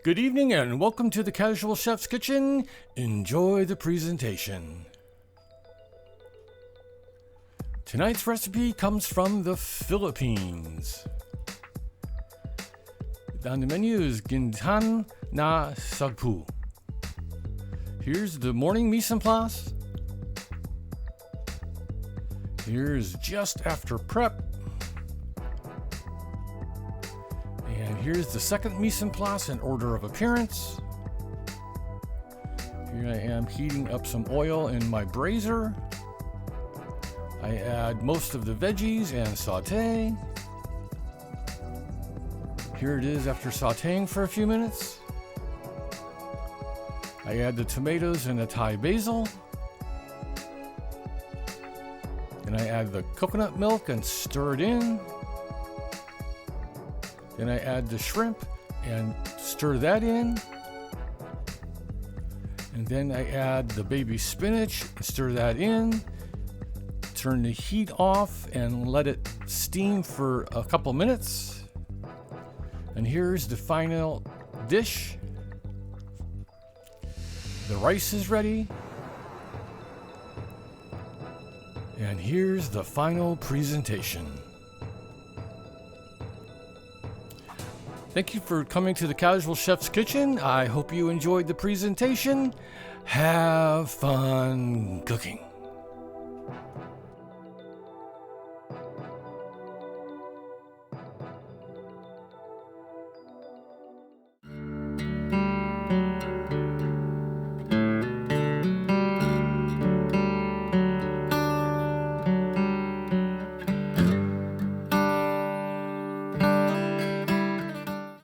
Good evening and welcome to the Casual Chef's Kitchen. Enjoy the presentation. Tonight's recipe comes from the Philippines. On the menu is Ginataan Na Sugpo. Here's the morning mise en place. Here's just after prep. And here's the second mise en place in order of appearance. Here I am heating up some oil in my brazier. I add most of the veggies and saute. Here it is after sauteing for a few minutes. I add the tomatoes and the Thai basil. Then I add the coconut milk and stir it in. Then I add the shrimp and stir that in. And then I add the baby spinach and stir that in. Turn the heat off and let it steam for a couple minutes. And here's the final dish. The rice is ready. And here's the final presentation. Thank you for coming to the Casual Chef's Kitchen. I hope you enjoyed the presentation. Have fun cooking.